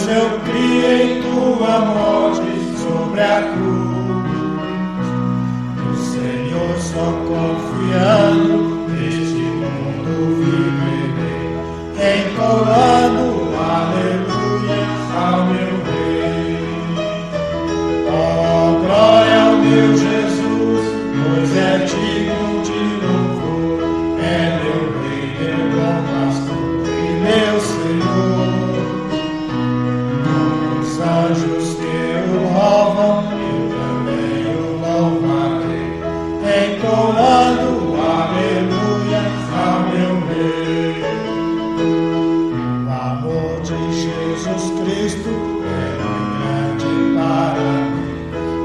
Deus, eu criei tua morte sobre a cruz. O Senhor só confiando neste mundo viverei, entoando aleluia ao meu Rei. Oh, glória ao meu Jesus, pois é digno de louvor, é meu Rei, meu bom pastor e meu Senhor. Os anjos que o louvam, eu também o louvarei, entoando aleluia ao meu Rei. O amor de Jesus Cristo é muito grande para mim,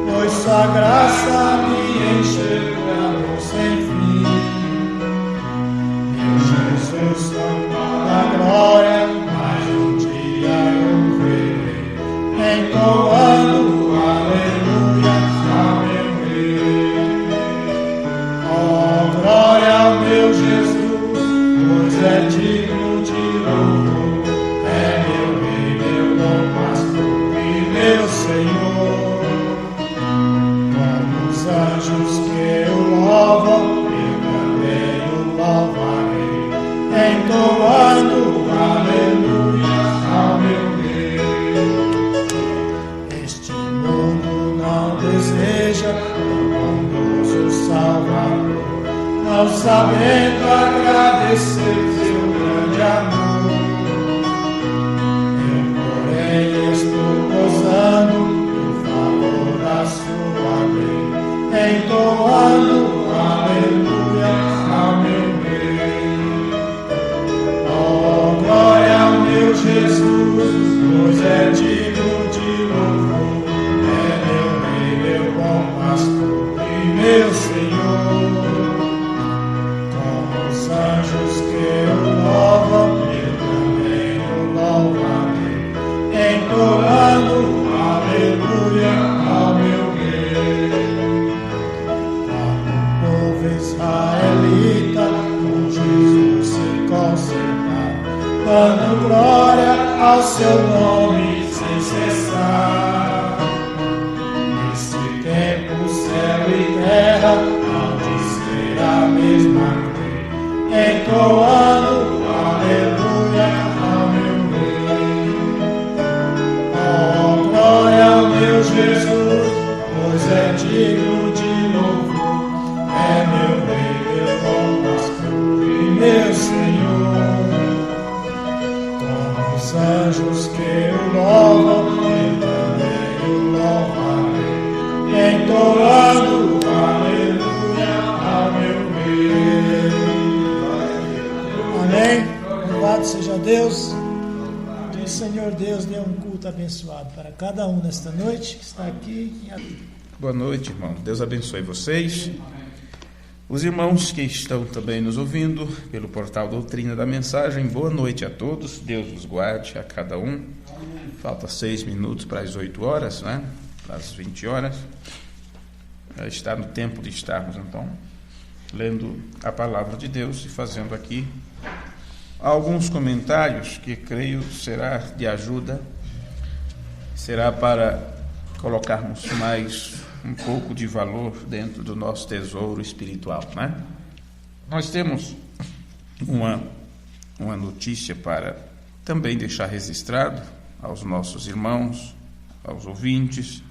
pois sua graça me encheu de amor sem fim. Meu Jesus toda a glória, mas um dia eu verei, entoando aleluia ao meu Rei. Oh, glória ao meu Jesus, pois é digno de louvor, é meu Rei, meu bom pastor e meu Senhor. Como os anjos que o louvam, eu também o louvarei, entoando aleluia ao meu Rei. Este mundo não deseja o bondoso Salvador, não sabendo agradecer seu grande amor. Eu, porém, estou gozando do favor da sua lei, entoando aleluia ao meu Rei. Oh, glória ao meu Jesus, pois é digno de louvor, é meu Rei, meu bom pastor e meu Senhor. Como os anjos que o louvam, eu também o louvarei, entoando aleluia ao meu Rei. Como o povo israelita com Jesus se conservar, dando glória ao seu nome sem cessar. Nesse tempo, céu e terra hão de ser a mesma lei, entoando aleluia ao meu Rei. Oh, glória ao meu Jesus, pois é digno de louvor, é meu Rei, meu bom pastor e meu Senhor. Como os anjos que o louvam, eu também o louvarei, entoando aleluia ao meu Rei. Amém. Louvado seja Deus. Que o Senhor Deus dê um culto abençoado para cada um nesta noite que está aqui. Boa noite, irmão. Deus abençoe vocês. Os irmãos que estão também nos ouvindo pelo portal Doutrina da Mensagem, boa noite a todos. Deus os guarde a cada um. Falta 6 minutos para as 8 horas, né? Para as 20 horas. Já está no tempo de estarmos, então, lendo a palavra de Deus e fazendo aqui alguns comentários que creio será de ajuda, será para colocarmos mais um pouco de valor dentro do nosso tesouro espiritual, né? Nós temos uma notícia para também deixar registrado aos nossos irmãos, aos ouvintes.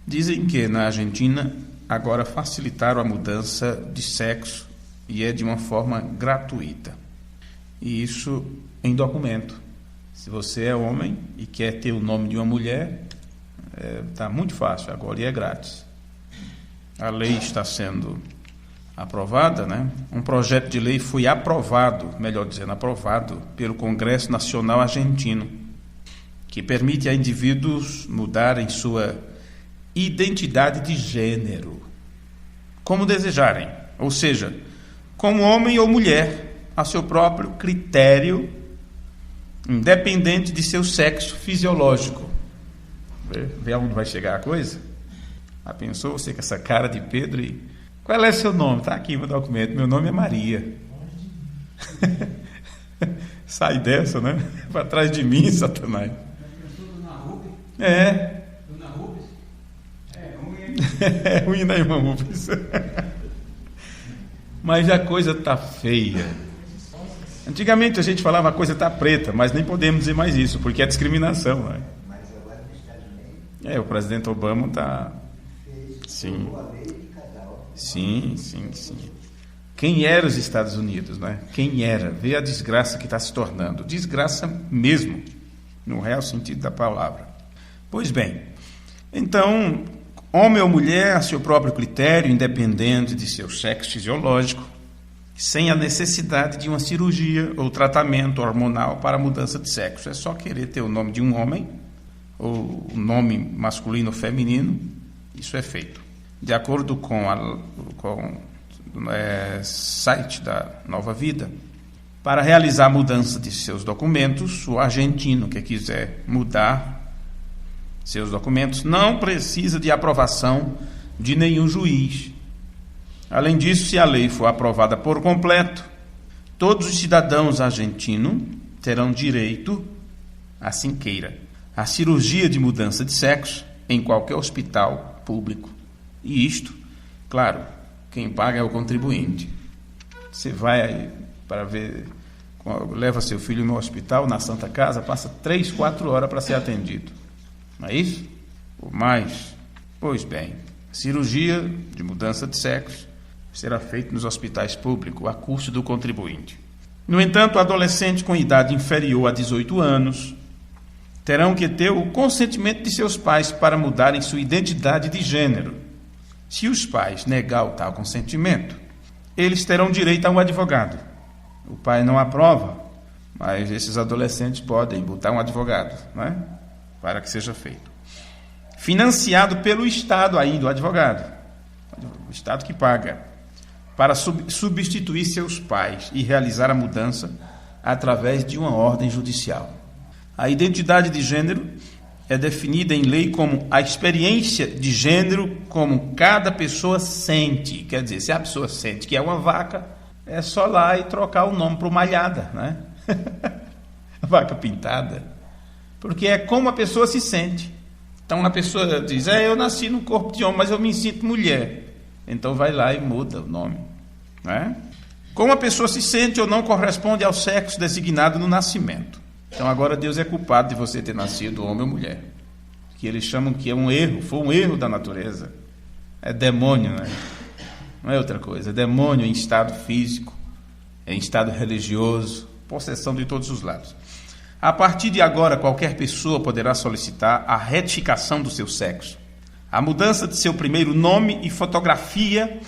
Dizem que na Argentina agora facilitaram a mudança de sexo e é de uma forma gratuita. E isso em documento. Se você é homem e quer ter o nome de uma mulher, está muito fácil agora e é grátis. A lei está sendo aprovada, né? Um projeto de lei foi aprovado pelo Congresso Nacional Argentino, que permite a indivíduos mudarem sua identidade de gênero, como desejarem, ou seja, como homem ou mulher, a seu próprio critério, independente de seu sexo fisiológico. Vê aonde vai chegar a coisa? Pensou você com essa cara de Pedro e... Qual é seu nome? Está aqui no documento. Meu nome é Maria. Sai dessa, né? Para trás de mim, Satanás. É. Dona Rubens? É ruim. É ruim, né, irmão Rubens? Mas a coisa tá feia. Antigamente a gente falava a coisa tá preta, mas nem podemos dizer mais isso, porque é discriminação, né? Mas agora nos Estados Unidos O presidente Obama tá... fez Sim. a lei de casal. Sim. Quem era os Estados Unidos, né? Quem era? Vê a desgraça que está se tornando. Desgraça mesmo, no real sentido da palavra. Pois bem, então, homem ou mulher, a seu próprio critério, independente de seu sexo fisiológico, sem a necessidade de uma cirurgia ou tratamento hormonal para a mudança de sexo. É só querer ter o nome de um homem, ou o nome masculino ou feminino, isso é feito. De acordo com site da Nova Vida, para realizar a mudança de seus documentos, o argentino que quiser mudar seus documentos não precisa de aprovação de nenhum juiz. Além disso, se a lei for aprovada por completo, todos os cidadãos argentinos terão direito, assim queira, à cirurgia de mudança de sexo em qualquer hospital público. E isto, claro, quem paga é o contribuinte. Você vai para ver, leva seu filho no hospital, na Santa Casa, passa 3, 4 horas para ser atendido. Não é isso? Ou mais? Pois bem, cirurgia de mudança de sexo será feita nos hospitais públicos, a custo do contribuinte. No entanto, adolescentes com idade inferior a 18 anos terão que ter o consentimento de seus pais para mudarem sua identidade de gênero. Se os pais negar o tal consentimento, eles terão direito a um advogado. O pai não aprova, mas esses adolescentes podem botar um advogado, não é? Para que seja feito. Financiado pelo Estado ainda, o advogado. O Estado que paga. Para substituir seus pais e realizar a mudança através de uma ordem judicial. A identidade de gênero é definida em lei como a experiência de gênero como cada pessoa sente. Quer dizer, se a pessoa sente que é uma vaca, é só lá e trocar o nome para malhada, né? Vaca pintada. Porque é como a pessoa se sente. Então a pessoa diz, eu nasci no corpo de homem, mas eu me sinto mulher. Então vai lá e muda o nome. Né? Como a pessoa se sente ou não corresponde ao sexo designado no nascimento. Então agora Deus é culpado de você ter nascido homem ou mulher. Que eles chamam que é um erro, foi um erro da natureza. É demônio, né? Não é outra coisa. É demônio em estado físico, em estado religioso, possessão de todos os lados. A partir de agora, qualquer pessoa poderá solicitar a retificação do seu sexo, a mudança de seu primeiro nome e fotografia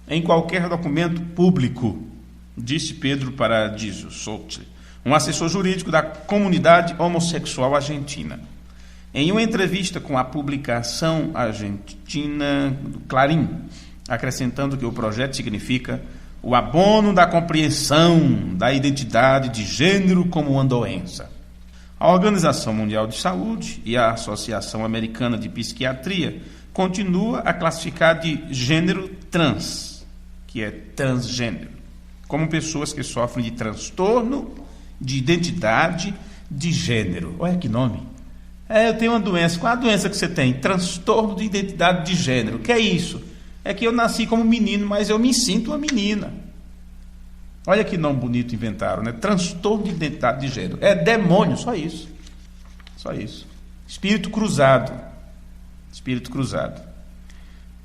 em qualquer documento público, disse Pedro Paradiso Sotti, um assessor jurídico da comunidade homossexual argentina. Em uma entrevista com a publicação argentina do Clarim, acrescentando que o projeto significa o abono da compreensão da identidade de gênero como uma doença. A Organização Mundial de Saúde e a Associação Americana de Psiquiatria continua a classificar de gênero trans, que é transgênero, como pessoas que sofrem de transtorno de identidade de gênero. Olha que nome. Eu tenho uma doença. Qual a doença que você tem? Transtorno de identidade de gênero. O que é isso? É que eu nasci como menino, mas eu me sinto uma menina. Olha que nome bonito inventaram, né? Transtorno de identidade de gênero. É demônio, só isso. Só isso. Espírito cruzado. Espírito cruzado.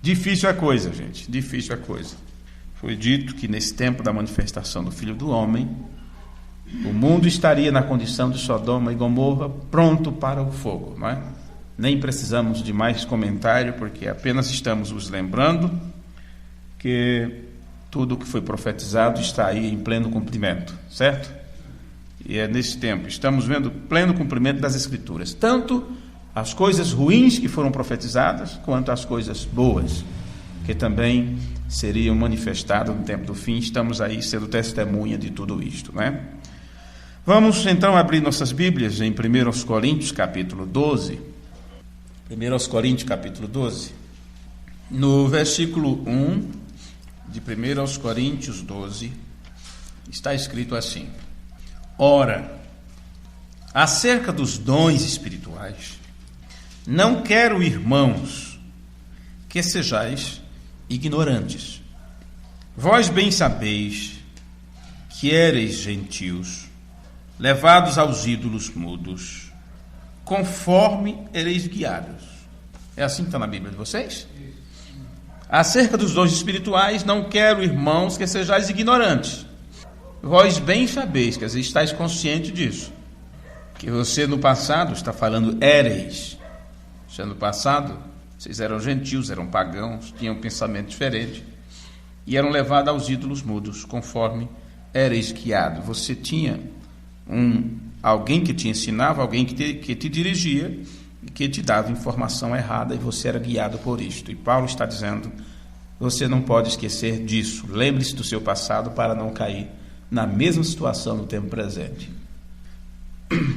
Difícil a coisa, gente. Difícil a coisa. Foi dito que nesse tempo da manifestação do Filho do Homem, o mundo estaria na condição de Sodoma e Gomorra, pronto para o fogo, não é? Nem precisamos de mais comentário, porque apenas estamos nos lembrando que tudo o que foi profetizado está aí em pleno cumprimento, certo? E é nesse tempo, estamos vendo pleno cumprimento das Escrituras, tanto as coisas ruins que foram profetizadas, quanto as coisas boas, que também seriam manifestadas no tempo do fim. Estamos aí sendo testemunha de tudo isto, né? Vamos então abrir nossas Bíblias em 1 Coríntios capítulo 12. 1 Coríntios capítulo 12. No versículo 1 de 1 Coríntios 12, está escrito assim: Ora, acerca dos dons espirituais, Não quero, irmãos, que sejais ignorantes. Vós bem sabeis que éreis gentios, levados aos ídolos mudos, conforme ereis guiados. É assim que está na Bíblia de vocês? Acerca dos dons espirituais, não quero, irmãos, que sejais ignorantes. Vós bem sabeis, quer dizer, estáis conscientes disso, que você no passado, está falando éreis, você no passado, vocês eram gentios, eram pagãos, tinham um pensamento diferente, e eram levados aos ídolos mudos, conforme éreis guiados. Você tinha alguém que te ensinava, alguém que te dirigia, que te dava informação errada, e você era guiado por isto. E Paulo está dizendo, você não pode esquecer disso. Lembre-se do seu passado para não cair na mesma situação no tempo presente.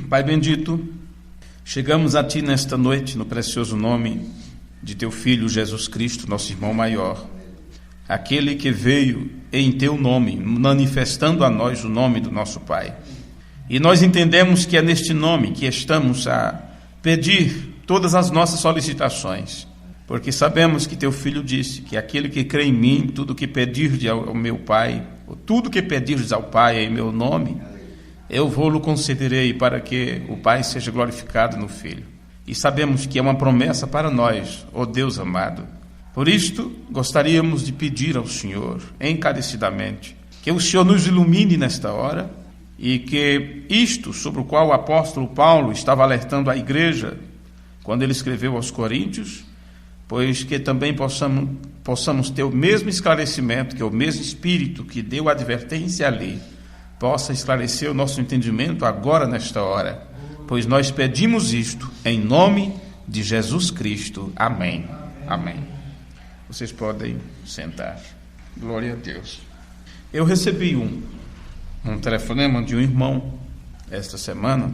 Pai bendito, chegamos a Ti nesta noite, no precioso nome de Teu Filho Jesus Cristo, nosso irmão maior, aquele que veio em Teu nome, manifestando a nós o nome do nosso Pai. E nós entendemos que é neste nome que estamos a pedir todas as nossas solicitações, porque sabemos que Teu Filho disse que aquele que crê em mim, tudo que pedirdes ao meu Pai, tudo que pedirdes ao Pai em meu nome, eu vou-lo concederei, para que o Pai seja glorificado no Filho. E sabemos que é uma promessa para nós, ó Deus amado. Por isto, gostaríamos de pedir ao Senhor, encarecidamente, que o Senhor nos ilumine nesta hora, e que isto sobre o qual o apóstolo Paulo estava alertando a igreja, quando ele escreveu aos Coríntios, pois que também possamos ter o mesmo esclarecimento, que é o mesmo Espírito que deu a advertência ali, possa esclarecer o nosso entendimento agora nesta hora, pois nós pedimos isto em nome de Jesus Cristo. Amém. Amém. Vocês podem sentar. Glória a Deus. Eu recebi um telefonema de um irmão esta semana,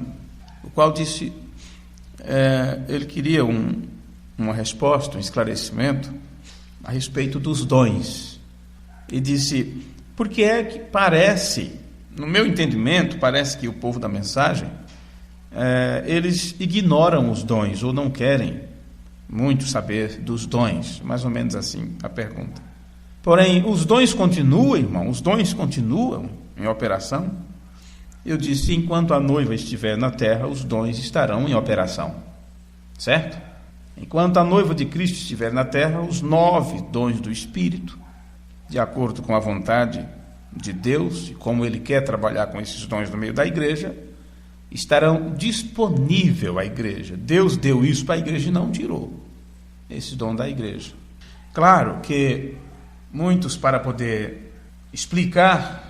o qual disse ele queria uma resposta, um esclarecimento a respeito dos dons. E disse, por que é que parece, no meu entendimento, parece que o povo da mensagem, eles ignoram os dons, ou não querem muito saber dos dons, mais ou menos assim a pergunta. Porém, os dons continuam, irmão, os dons continuam em operação. Eu disse, enquanto a noiva estiver na terra, os dons estarão em operação, certo? Enquanto a noiva de Cristo estiver na terra, os 9 dons do Espírito, de acordo com a vontade de Deus e como Ele quer trabalhar com esses dons no meio da igreja, estarão disponíveis à igreja. Deus deu isso para a igreja e não tirou esse dom da igreja. Claro que muitos, para poder explicar,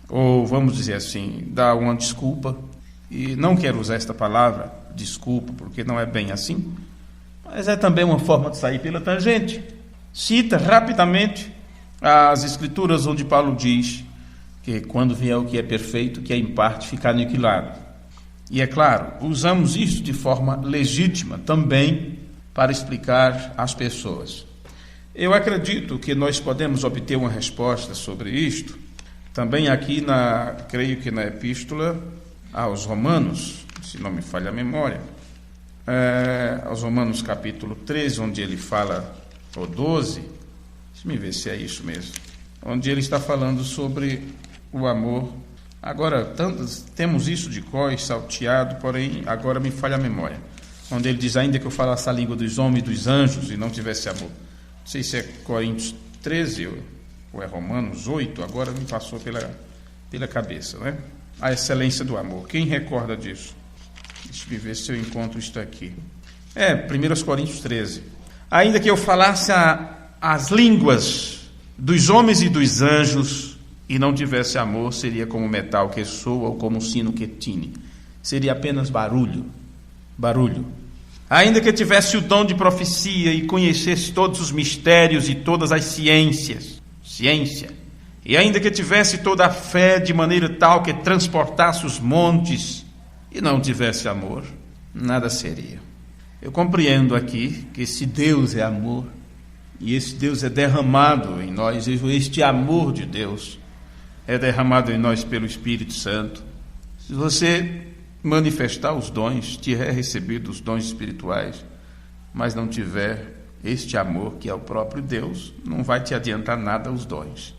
ou vamos dizer assim, dar uma desculpa, e não quero usar esta palavra, desculpa, porque não é bem assim, mas é também uma forma de sair pela tangente. Cita rapidamente as escrituras onde Paulo diz que quando vier o que é perfeito, que é em parte ficar aniquilado. E é claro, usamos isso de forma legítima também para explicar às pessoas. Eu acredito que nós podemos obter uma resposta sobre isto também aqui creio que na epístola aos Romanos, se não me falha a memória, aos Romanos capítulo 13, onde ele fala, ou 12, deixa eu ver se é isso mesmo, onde ele está falando sobre o amor. Agora, temos isso de cós salteado, porém, agora me falha a memória, onde ele diz, ainda que eu falasse a língua dos homens e dos anjos e não tivesse amor. Não sei se é Coríntios 13 ou é Romanos 8, agora me passou pela cabeça, né? A excelência do amor. Quem recorda disso? Deixa eu ver se eu encontro isto aqui. 1 Coríntios 13. Ainda que eu falasse as línguas dos homens e dos anjos e não tivesse amor, seria como metal que soa ou como sino que tine. Seria apenas barulho. Ainda que tivesse o dom de profecia e conhecesse todos os mistérios e todas as ciência, e ainda que tivesse toda a fé de maneira tal que transportasse os montes e não tivesse amor, nada seria. Eu compreendo aqui que esse Deus é amor, e esse Deus é derramado em nós, este amor de Deus é derramado em nós pelo Espírito Santo. Se você manifestar os dons, tiver recebido os dons espirituais, mas não tiver este amor, que é o próprio Deus, não vai te adiantar nada os dons.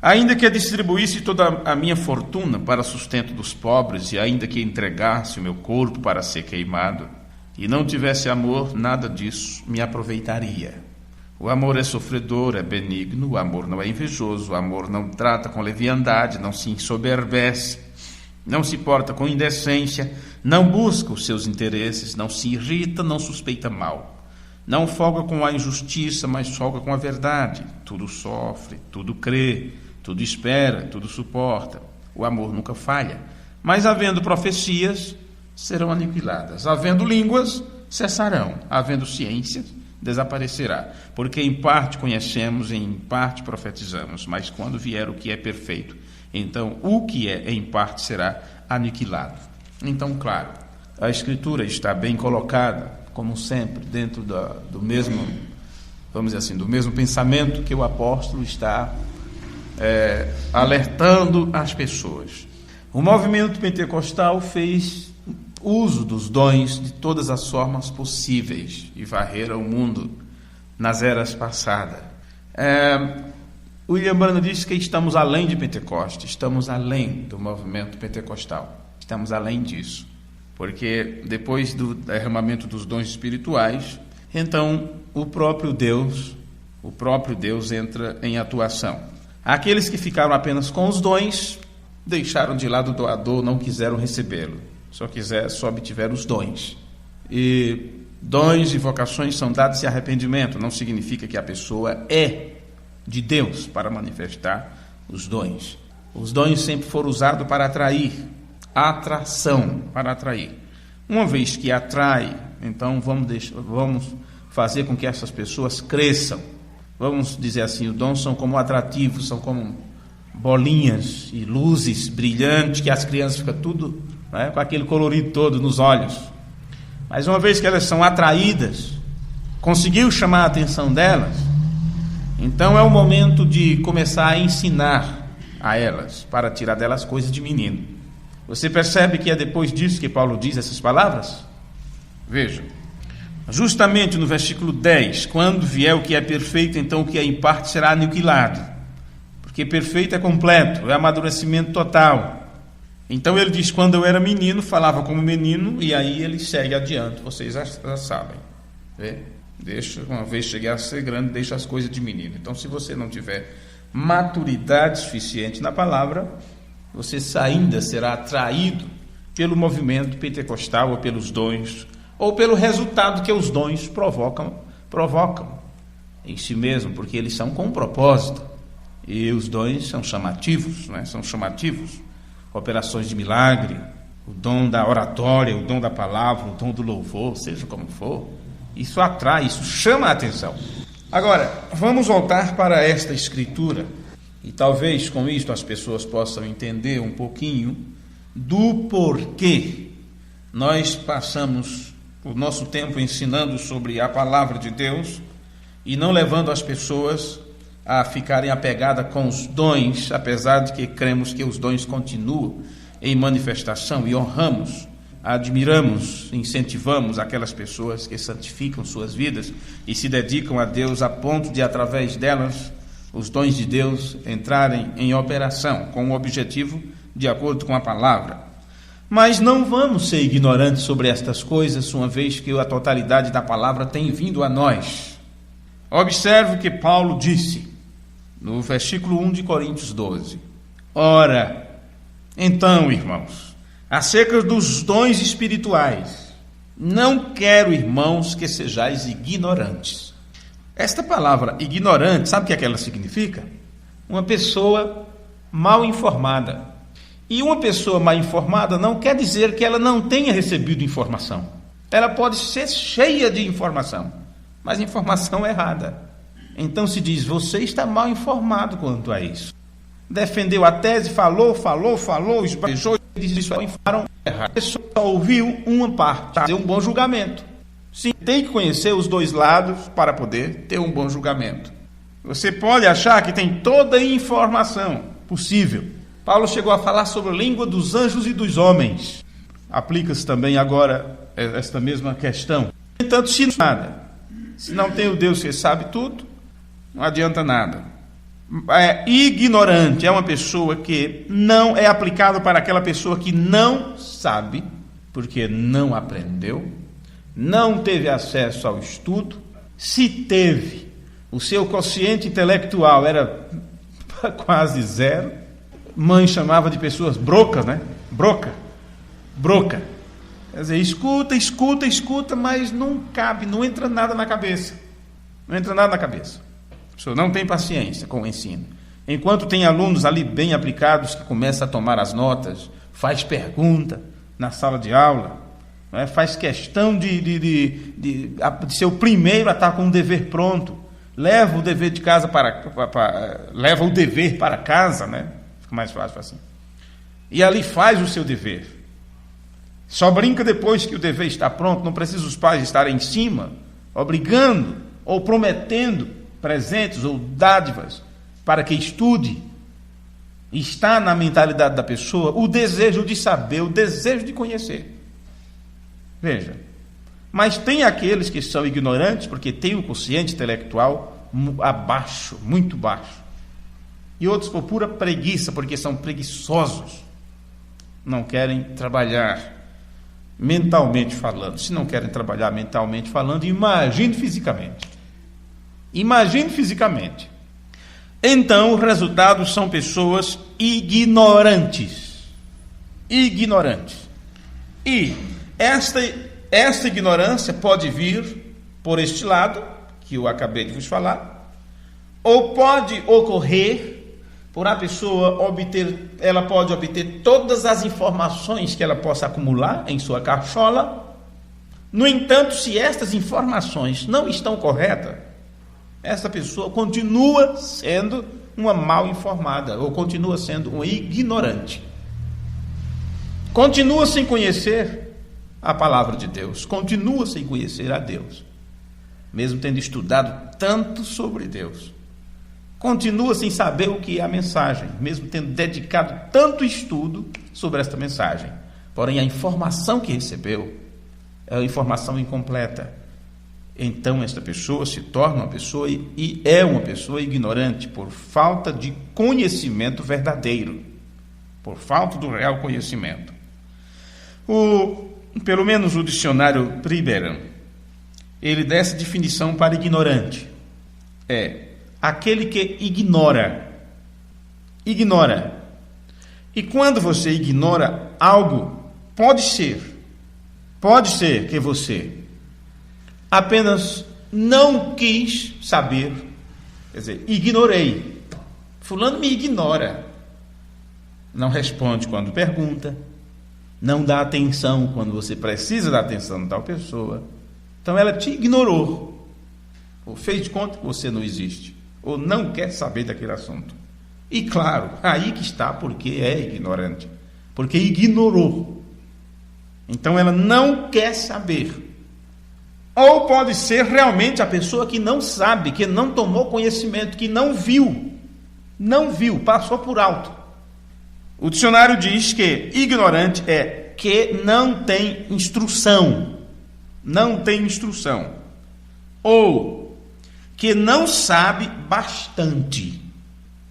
Ainda que distribuísse toda a minha fortuna para sustento dos pobres, e ainda que entregasse o meu corpo para ser queimado, e não tivesse amor, nada disso me aproveitaria. O amor é sofredor, é benigno, o amor não é invejoso, o amor não trata com leviandade, não se ensoberbece, não se porta com indecência, não busca os seus interesses, não se irrita, não suspeita mal. Não folga com a injustiça, mas folga com a verdade. Tudo sofre, tudo crê, tudo espera, tudo suporta. O amor nunca falha. Mas havendo profecias, serão aniquiladas. Havendo línguas, cessarão. Havendo ciência, desaparecerá. Porque em parte conhecemos, em parte profetizamos. Mas quando vier o que é perfeito, então o que é em parte será aniquilado. Então, claro, a Escritura está bem colocada, como sempre, dentro do mesmo, vamos dizer assim, do mesmo pensamento que o apóstolo está alertando as pessoas. O movimento pentecostal fez uso dos dons de todas as formas possíveis e varreram o mundo nas eras passadas. William Branham disse que estamos além de Pentecostes, estamos além do movimento pentecostal, estamos além disso. Porque depois do derramamento dos dons espirituais, então o próprio Deus entra em atuação. Aqueles que ficaram apenas com os dons, deixaram de lado o doador, não quiseram recebê-lo, só obtiveram os dons. E dons e vocações são dados sem arrependimento, não significa que a pessoa é de Deus para manifestar os dons. Os dons sempre foram usados para atrair, atração, para atrair. Uma vez que atrai, então vamos fazer com que essas pessoas cresçam. Vamos dizer assim, os dons são como atrativos, são como bolinhas e luzes brilhantes, que as crianças ficam tudo, né, com aquele colorido todo nos olhos. Mas uma vez que elas são atraídas, conseguiu chamar a atenção delas, então é o momento de começar a ensinar a elas, para tirar delas coisas de menino. Você percebe que é depois disso que Paulo diz essas palavras? Veja, justamente no versículo 10, quando vier o que é perfeito, então o que é em parte será aniquilado. Porque perfeito é completo, é amadurecimento total. Então ele diz, quando eu era menino, falava como menino, e aí ele segue adiante, vocês já sabem. Uma vez chegar a ser grande, deixa as coisas de menino. Então se você não tiver maturidade suficiente na palavra, você ainda será atraído pelo movimento pentecostal, ou pelos dons, ou pelo resultado que os dons provocam em si mesmo, porque eles são com um propósito. E os dons são chamativos, né? São chamativos. Operações de milagre, o dom da oratória, o dom da palavra, o dom do louvor, seja como for, isso atrai, isso chama a atenção. Agora, vamos voltar para esta escritura, e talvez com isto as pessoas possam entender um pouquinho do porquê nós passamos o nosso tempo ensinando sobre a palavra de Deus e não levando as pessoas a ficarem apegadas com os dons, apesar de que cremos que os dons continuam em manifestação e honramos, admiramos, incentivamos aquelas pessoas que santificam suas vidas e se dedicam a Deus a ponto de, através delas, os dons de Deus entrarem em operação com o objetivo de acordo com a palavra. Mas não vamos ser ignorantes sobre estas coisas, uma vez que a totalidade da palavra tem vindo a nós. Observe o que Paulo disse no versículo 1 de Coríntios 12. Ora, então, irmãos, acerca dos dons espirituais, não quero, irmãos, que sejais ignorantes. Esta palavra ignorante, sabe o que ela significa? Uma pessoa mal informada. E uma pessoa mal informada não quer dizer que ela não tenha recebido informação. Ela pode ser cheia de informação, mas informação errada. Então se diz, você está mal informado quanto a isso. Defendeu a tese, falou, esbravejou, disse isso, informaram errado. A pessoa só ouviu uma parte, fazer um bom julgamento. Sim, tem que conhecer os dois lados para poder ter um bom julgamento. Você pode achar que tem toda a informação possível. Paulo chegou a falar sobre a língua dos anjos e dos homens. Aplica-se também agora esta mesma questão. No entanto, se nada, Se não tem o Deus que sabe tudo, não adianta nada. Ignorante é uma pessoa que não é aplicado para aquela pessoa que não sabe, porque não aprendeu, não teve acesso ao estudo. Se teve, o seu quociente intelectual era quase zero. Mãe chamava de pessoas brocas, né? Broca. Quer dizer, escuta, mas não cabe, não entra nada na cabeça. A pessoa não tem paciência com o ensino. Enquanto tem alunos ali bem aplicados que começam a tomar as notas, faz pergunta na sala de aula, né? Faz questão de ser o primeiro a estar com o dever pronto, leva o dever de casa leva o dever para casa, né? Fica mais fácil assim. E ali faz o seu dever. Só brinca depois que o dever está pronto, não precisa os pais estarem em cima, obrigando ou prometendo presentes ou dádivas para que estude. Está na mentalidade da pessoa o desejo de saber, o desejo de conhecer. Veja, mas tem aqueles que são ignorantes porque têm um quociente intelectual abaixo, muito baixo. E outros por pura preguiça, porque são preguiçosos. Não querem trabalhar mentalmente falando. Se não querem trabalhar mentalmente falando, imagine fisicamente. Então, os resultados são pessoas ignorantes. E esta ignorância pode vir por este lado, que eu acabei de vos falar, ou pode ocorrer por a pessoa ela pode obter todas as informações que ela possa acumular em sua cachola. No entanto, se estas informações não estão corretas, essa pessoa continua sendo uma mal informada, ou continua sendo um ignorante. Continua sem conhecer a palavra de Deus, continua sem conhecer a Deus, mesmo tendo estudado tanto sobre Deus. Continua sem saber o que é a mensagem, mesmo tendo dedicado tanto estudo sobre esta mensagem. Porém, a informação que recebeu é uma informação incompleta. Então, esta pessoa se torna uma pessoa e é uma pessoa ignorante por falta de conhecimento verdadeiro, por falta do real conhecimento. Pelo menos o dicionário Priberan, ele dá essa definição para ignorante. Aquele que ignora. E quando você ignora algo, pode ser que você apenas não quis saber, quer dizer, ignorei. Fulano me ignora. Não responde quando pergunta, não dá atenção quando você precisa dar atenção a tal pessoa. Então ela te ignorou, ou fez de conta que você não existe, ou não quer saber daquele assunto. E claro, aí que está porque é ignorante, porque ignorou. Então ela não quer saber. Ou pode ser realmente a pessoa que não sabe, que não tomou conhecimento, que não viu, passou por alto. O dicionário diz que ignorante é que não tem instrução, ou que não sabe bastante.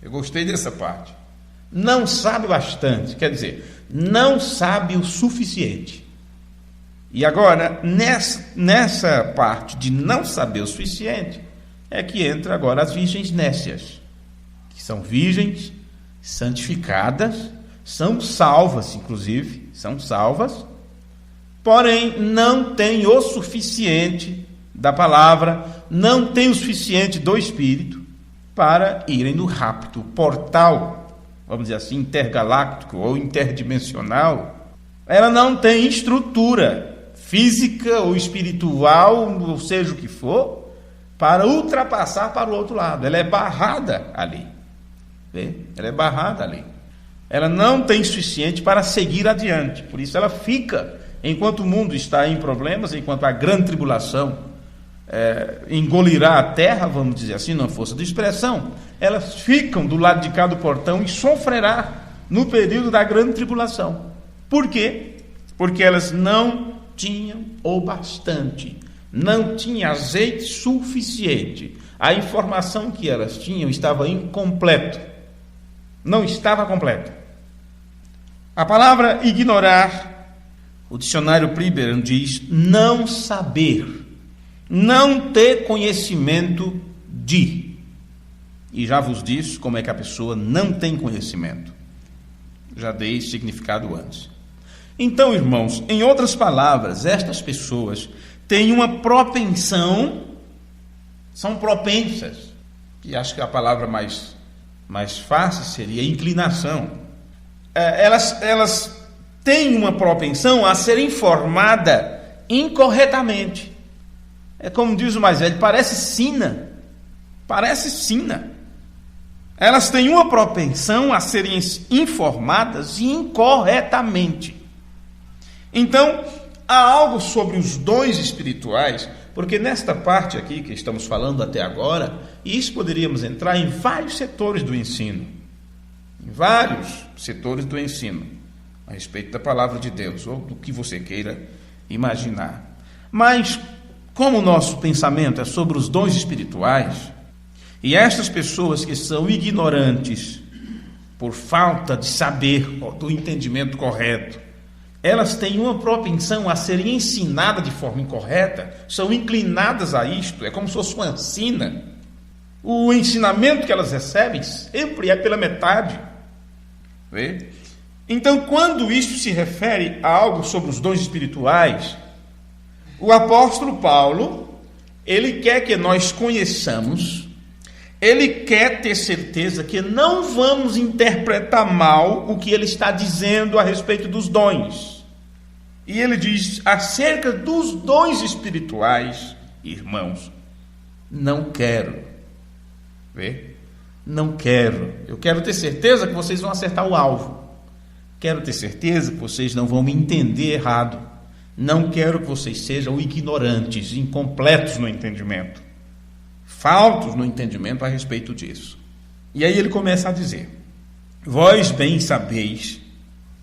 Eu gostei dessa parte. Não sabe bastante, quer dizer, não sabe o suficiente. E agora, nessa parte de não saber o suficiente, é que entra agora as virgens nécias, que são virgens santificadas, são salvas, inclusive, porém não têm o suficiente da palavra, não têm o suficiente do Espírito para irem no rapto, portal, vamos dizer assim, intergaláctico ou interdimensional. Ela não tem estrutura física ou espiritual, ou seja o que for, para ultrapassar para o outro lado. Ela é barrada ali. Ela não tem suficiente para seguir adiante. Por isso ela fica, enquanto o mundo está em problemas, enquanto a grande tribulação engolirá a terra, vamos dizer assim, na força de expressão, elas ficam do lado de cá do portão e sofrerá no período da grande tribulação. Por quê? Porque elas não tinham o bastante, não tinha azeite suficiente. A informação que elas tinham estava incompleta. Não estava completa. A palavra ignorar, o dicionário Priberan diz não saber, não ter conhecimento de. E já vos disse como é que a pessoa não tem conhecimento. Já dei significado antes. Então, irmãos, em outras palavras, estas pessoas têm uma propensão, são propensas, e acho que a palavra mais fácil seria inclinação. Elas têm uma propensão a ser informada incorretamente. É como diz o mais velho, parece sina. Parece sina. Elas têm uma propensão a serem informadas incorretamente. Então, há algo sobre os dons espirituais, porque nesta parte aqui que estamos falando até agora, isso poderíamos entrar em vários setores do ensino. Em vários setores do ensino, a respeito da palavra de Deus, ou do que você queira imaginar. Mas, como o nosso pensamento é sobre os dons espirituais, e estas pessoas que são ignorantes por falta de saber, do entendimento correto, elas têm uma propensão a serem ensinadas de forma incorreta, são inclinadas a isto, é como se fosse uma sina. O ensinamento que elas recebem sempre é pela metade. Vê? Então, quando isso se refere a algo sobre os dons espirituais, o apóstolo Paulo, ele quer que nós conheçamos, ele quer ter certeza que não vamos interpretar mal o que ele está dizendo a respeito dos dons. E ele diz, acerca dos dons espirituais, irmãos, não quero. Vê? Não quero. Eu quero ter certeza que vocês vão acertar o alvo. Quero ter certeza que vocês não vão me entender errado. Não quero que vocês sejam ignorantes, incompletos no entendimento, faltos no entendimento a respeito disso. E aí ele começa a dizer, vós bem sabeis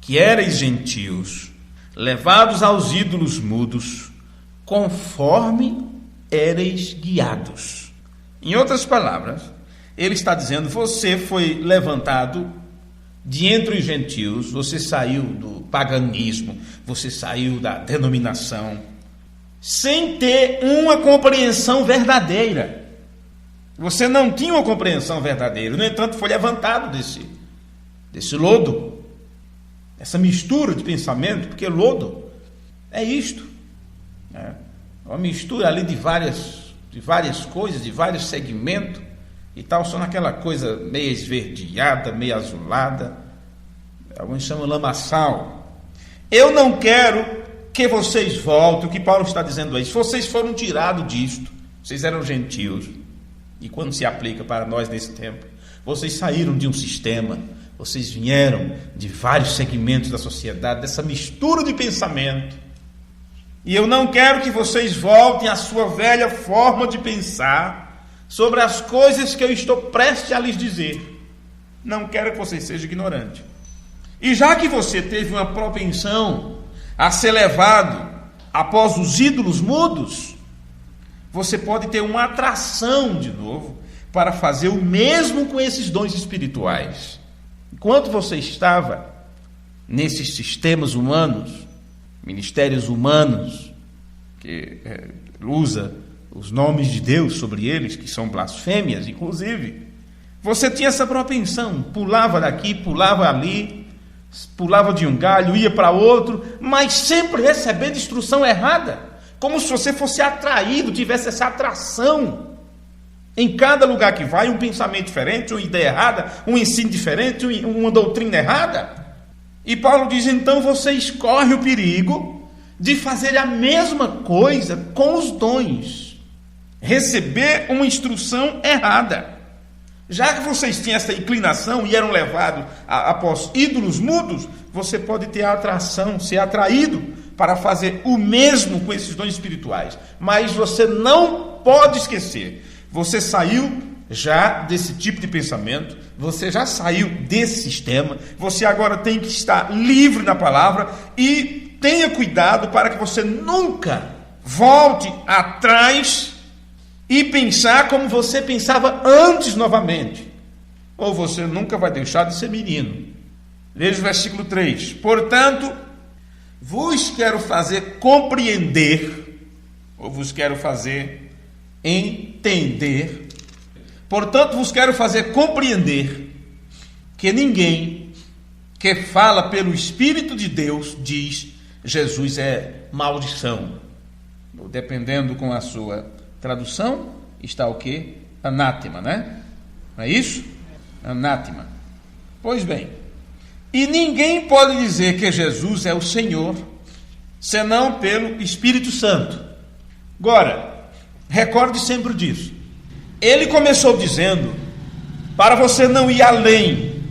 que erais gentios, levados aos ídolos mudos, conforme éreis guiados. Em outras palavras, ele está dizendo, você foi levantado de entre os gentios, você saiu do paganismo, você saiu da denominação, sem ter uma compreensão verdadeira. Você não tinha uma compreensão verdadeira, no entanto, foi levantado desse lodo, essa mistura de pensamento, porque lodo é isto, né? Uma mistura ali de várias coisas, de vários segmentos e tal, só naquela coisa meio esverdeada, meio azulada, alguns chamam lamaçal. Eu não quero que vocês voltem, o que Paulo está dizendo aí, se vocês foram tirados disto, vocês eram gentios, e quando se aplica para nós nesse tempo, vocês saíram de um sistema, vocês vieram de vários segmentos da sociedade, dessa mistura de pensamento, e eu não quero que vocês voltem à sua velha forma de pensar sobre as coisas que eu estou prestes a lhes dizer. Não quero que vocês sejam ignorantes. E já que você teve uma propensão a ser levado após os ídolos mudos, você pode ter uma atração de novo para fazer o mesmo com esses dons espirituais. Enquanto você estava nesses sistemas humanos, ministérios humanos, que usa os nomes de Deus sobre eles, que são blasfêmias, inclusive, você tinha essa propensão, pulava daqui, pulava ali, pulava de um galho, ia para outro, mas sempre recebendo instrução errada, como se você fosse atraído, tivesse essa atração. Em cada lugar que vai, um pensamento diferente, uma ideia errada, um ensino diferente, uma doutrina errada. E Paulo diz, então vocês correm o perigo de fazer a mesma coisa com os dons. Receber uma instrução errada. Já que vocês tinham essa inclinação e eram levados após ídolos mudos, você pode ter a atração, ser atraído para fazer o mesmo com esses dons espirituais. Mas você não pode esquecer, você saiu já desse tipo de pensamento, você já saiu desse sistema, você agora tem que estar livre na palavra e tenha cuidado para que você nunca volte atrás e pensar como você pensava antes novamente, ou você nunca vai deixar de ser menino. Veja o versículo 3. Portanto, vos quero fazer compreender, ou vos quero fazer entender. Portanto, vos quero fazer compreender que ninguém que fala pelo Espírito de Deus diz Jesus é maldição. Dependendo com a sua tradução, está o quê? Anátema, né? Não é isso? Anátema. Pois bem, e ninguém pode dizer que Jesus é o Senhor, senão pelo Espírito Santo. Agora, recorde sempre disso. Ele começou dizendo para você não ir além,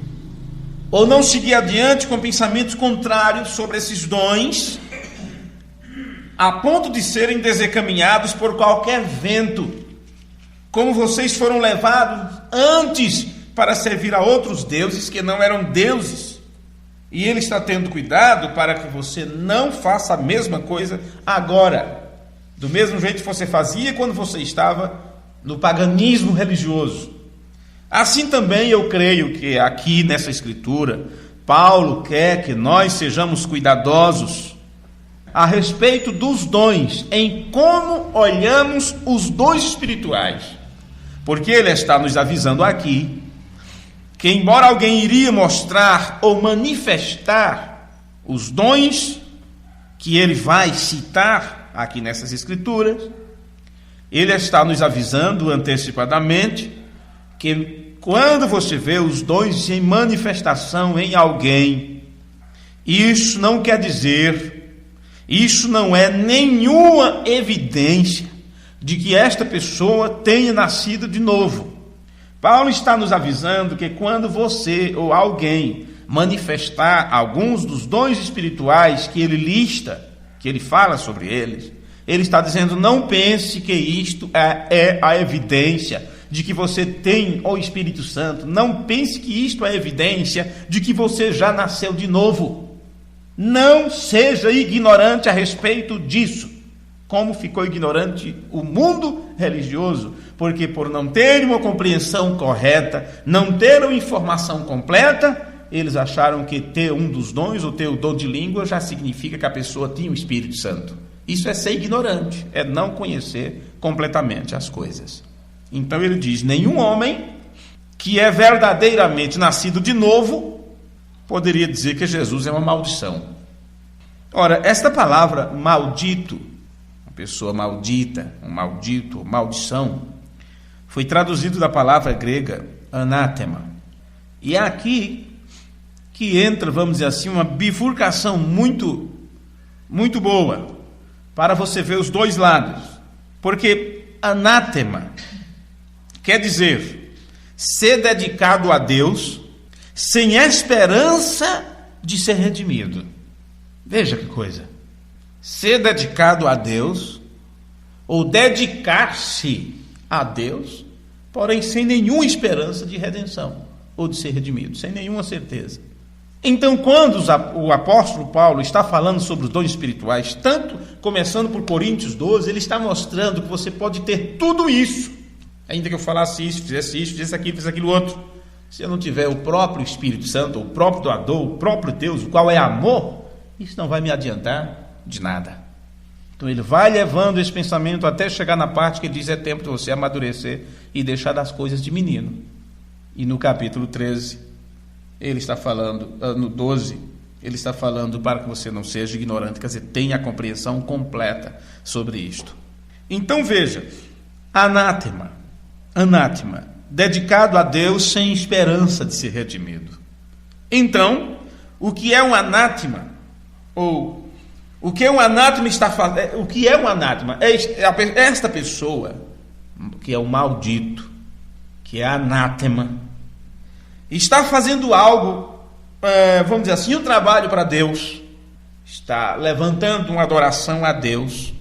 ou não seguir adiante com pensamentos contrários sobre esses dons, a ponto de serem desencaminhados por qualquer vento, como vocês foram levados antes para servir a outros deuses que não eram deuses. E ele está tendo cuidado para que você não faça a mesma coisa agora, do mesmo jeito que você fazia quando você estava no paganismo religioso. Assim também eu creio que aqui nessa escritura, Paulo quer que nós sejamos cuidadosos a respeito dos dons, em como olhamos os dons espirituais, porque ele está nos avisando aqui que, embora alguém iria mostrar ou manifestar os dons que ele vai citar aqui nessas escrituras, ele está nos avisando antecipadamente que quando você vê os dons em manifestação em alguém, isso não quer dizer, isso não é nenhuma evidência de que esta pessoa tenha nascido de novo. Paulo está nos avisando que quando você ou alguém manifestar alguns dos dons espirituais que ele lista, que ele fala sobre eles, ele está dizendo: não pense que isto é a evidência de que você tem o Espírito Santo. Não pense que isto é evidência de que você já nasceu de novo. Não seja ignorante a respeito disso, como ficou ignorante o mundo religioso, porque por não ter uma compreensão correta, não ter uma informação completa, eles acharam que ter um dos dons, ou ter o dom de língua, já significa que a pessoa tinha o Espírito Santo. Isso é ser ignorante, é não conhecer completamente as coisas. Então ele diz: nenhum homem que é verdadeiramente nascido de novo poderia dizer que Jesus é uma maldição. Ora, esta palavra maldito, uma pessoa maldita, um maldito, maldição, foi traduzido da palavra grega anátema. E é aqui que entra, vamos dizer assim, uma bifurcação muito boa, para você ver os dois lados. Porque anátema quer dizer ser dedicado a Deus sem esperança de ser redimido. Veja que coisa. Ser dedicado a Deus, ou dedicar-se a Deus, porém sem nenhuma esperança de redenção, ou de ser redimido, sem nenhuma certeza. Então, quando o apóstolo Paulo está falando sobre os dons espirituais, tanto começando por Coríntios 12, ele está mostrando que você pode ter tudo isso, ainda que eu falasse isso, fizesse aquilo, fizesse aquilo outro. Se eu não tiver o próprio Espírito Santo, o próprio doador, o próprio Deus, o qual é amor, isso não vai me adiantar de nada. Então ele vai levando esse pensamento até chegar na parte que ele diz: é tempo de você amadurecer e deixar das coisas de menino. E no capítulo 13, ele está falando, no 12, ele está falando para que você não seja ignorante, quer dizer, tenha a compreensão completa sobre isto. Então veja, anátema, dedicado a Deus sem esperança de ser redimido. Então, o que é um anátema? Ou o que um anátema está fazendo? O que é um anátema? É esta pessoa que é o maldito, que é anátema, está fazendo algo, vamos dizer assim, um trabalho para Deus, está levantando uma adoração a Deus,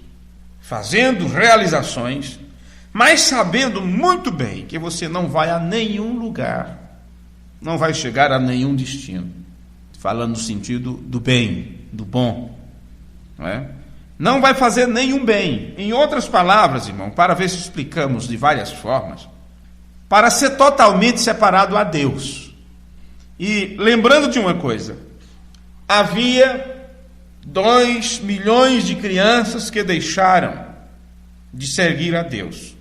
fazendo realizações, mas sabendo muito bem que você não vai a nenhum lugar, não vai chegar a nenhum destino, falando no sentido do bem, do bom, não é? Não vai fazer nenhum bem. Em outras palavras, irmão, para ver se explicamos de várias formas, para ser totalmente separado a Deus. E lembrando de uma coisa, havia 2 milhões de crianças que deixaram de seguir a Deus.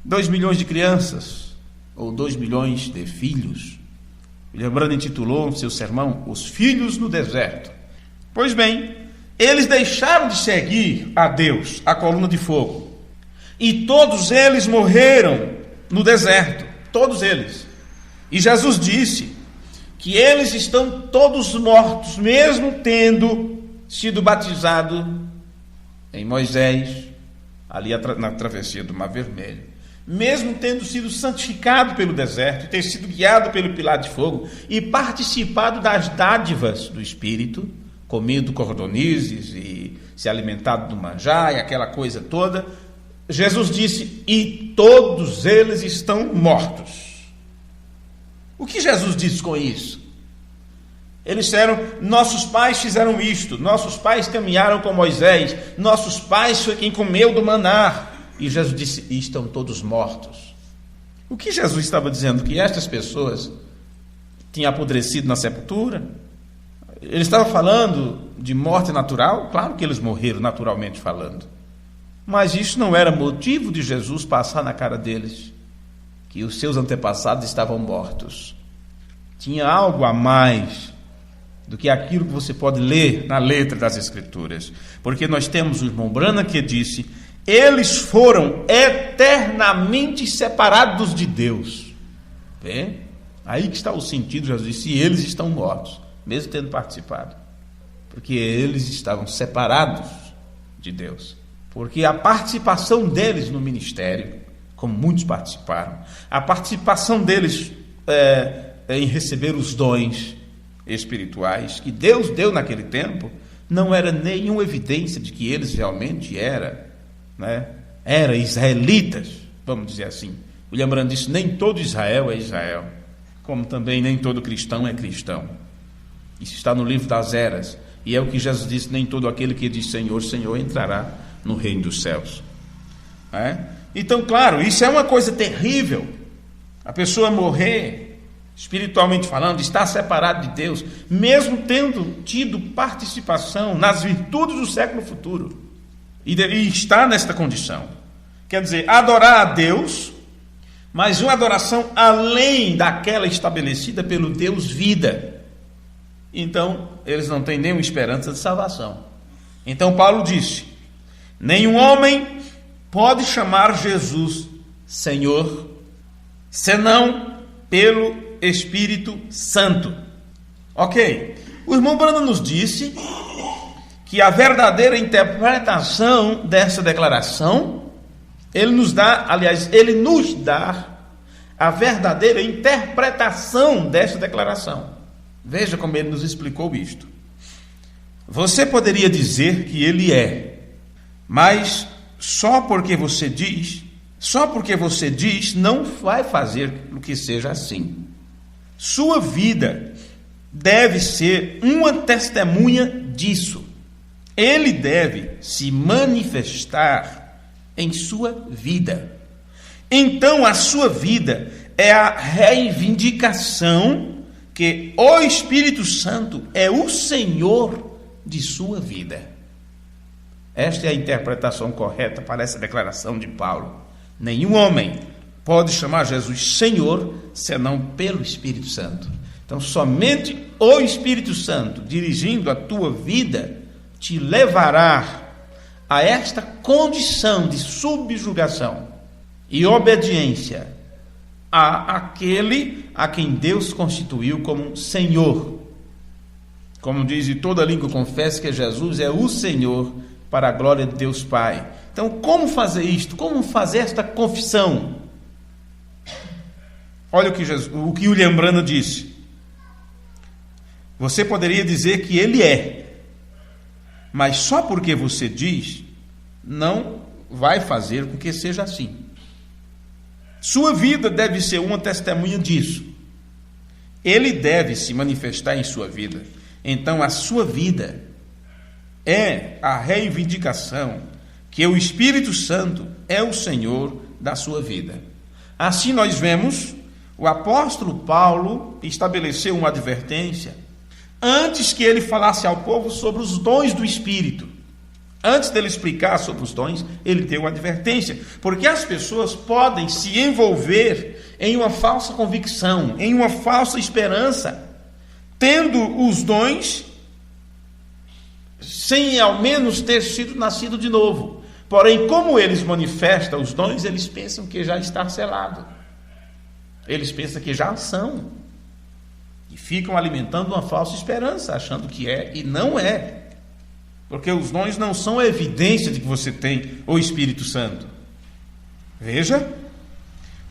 2 milhões de crianças, ou 2 milhões de filhos. Lembrando, intitulou seu sermão, Os Filhos no Deserto. Pois bem, eles deixaram de seguir a Deus, a coluna de fogo. E todos eles morreram no deserto. Todos eles. E Jesus disse que eles estão todos mortos, mesmo tendo sido batizado em Moisés, ali na travessia do Mar Vermelho. Mesmo tendo sido santificado pelo deserto, ter sido guiado pelo pilar de fogo e participado das dádivas do Espírito, comido cordonizes e se alimentado do manjar e aquela coisa toda, Jesus disse, e todos eles estão mortos. O que Jesus disse com isso? Eles disseram, nossos pais fizeram isto, nossos pais caminharam com Moisés, nossos pais foi quem comeu do maná. E Jesus disse, e estão todos mortos. O que Jesus estava dizendo? Que estas pessoas tinham apodrecido na sepultura? Ele estava falando de morte natural? Claro que eles morreram naturalmente falando. Mas isso não era motivo de Jesus passar na cara deles que os seus antepassados estavam mortos. Tinha algo a mais do que aquilo que você pode ler na letra das Escrituras. Porque nós temos o irmão Branham que disse, eles foram eternamente separados de Deus. Vê? Aí que está o sentido, Jesus disse, eles estão mortos, mesmo tendo participado. Porque eles estavam separados de Deus. Porque a participação deles no ministério, como muitos participaram, a participação deles em receber os dons espirituais que Deus deu naquele tempo, não era nenhuma evidência de que eles realmente eram israelitas, vamos dizer assim. William Branham disse, nem todo Israel é Israel, como também nem todo cristão é cristão. Isso está no livro das Eras, e é o que Jesus disse, nem todo aquele que diz Senhor, Senhor entrará no reino dos céus. Então, claro, isso é uma coisa terrível, a pessoa morrer, espiritualmente falando, estar separado de Deus, mesmo tendo tido participação nas virtudes do século futuro, e estar nesta condição. Quer dizer, adorar a Deus, mas uma adoração além daquela estabelecida pelo Deus vida. Então, eles não têm nenhuma esperança de salvação. Então, Paulo disse, nenhum homem pode chamar Jesus Senhor, senão pelo Espírito Santo. Ok. O irmão Branham nos disse que a verdadeira interpretação dessa declaração, ele nos dá a verdadeira interpretação dessa declaração. Veja como ele nos explicou isto. Você poderia dizer que ele é, mas só porque você diz não vai fazer o que seja assim. Sua vida deve ser uma testemunha disso. Ele deve se manifestar em sua vida. Então, a sua vida é a reivindicação que o Espírito Santo é o Senhor de sua vida. Esta é a interpretação correta para essa declaração de Paulo. Nenhum homem pode chamar Jesus Senhor, senão pelo Espírito Santo. Então, somente o Espírito Santo, dirigindo a tua vida, te levará a esta condição de subjugação e obediência àquele a quem Deus constituiu como Senhor. Como diz, e toda língua confessa que Jesus é o Senhor, para a glória de Deus Pai. Então, como fazer isto? Como fazer esta confissão? Olha o que William Branham disse. Você poderia dizer que ele é, mas só porque você diz, não vai fazer com que seja assim. Sua vida deve ser uma testemunha disso. Ele deve se manifestar em sua vida. Então, a sua vida é a reivindicação que o Espírito Santo é o Senhor da sua vida. Assim nós vemos, o apóstolo Paulo estabeleceu uma advertência antes que ele falasse ao povo sobre os dons do Espírito. Antes dele explicar sobre os dons, ele deu uma advertência, porque as pessoas podem se envolver em uma falsa convicção, em uma falsa esperança, tendo os dons sem ao menos ter sido nascido de novo. Porém, como eles manifestam os dons, eles pensam que já está selado. Eles pensam que já são. E ficam alimentando uma falsa esperança, achando que é e não é. Porque os dons não são evidência de que você tem o Espírito Santo. Veja.